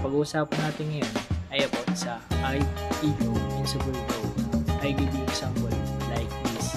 Pag-uusapan natin ngayon ay about sa I, ego, and superego. I give you example like this.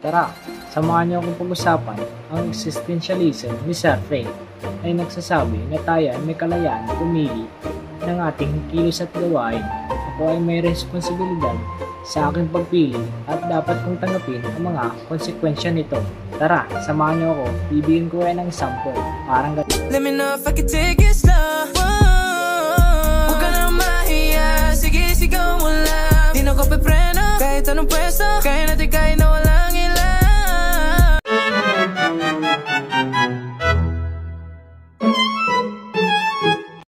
Tara, samahan niyo akong pag-usapan ang existentialism ni Sartre ay nagsasabi na tayo ay may kalayaan na pumili ng ating kilos at gawain. Ako ay may responsibilidad sa aking pagpili at dapat kong tanggapin ang mga konsekwensya nito. Tara, samahan niyo ako, bibigyan ko kayo ng example. Parang Let me know if I can take it slow.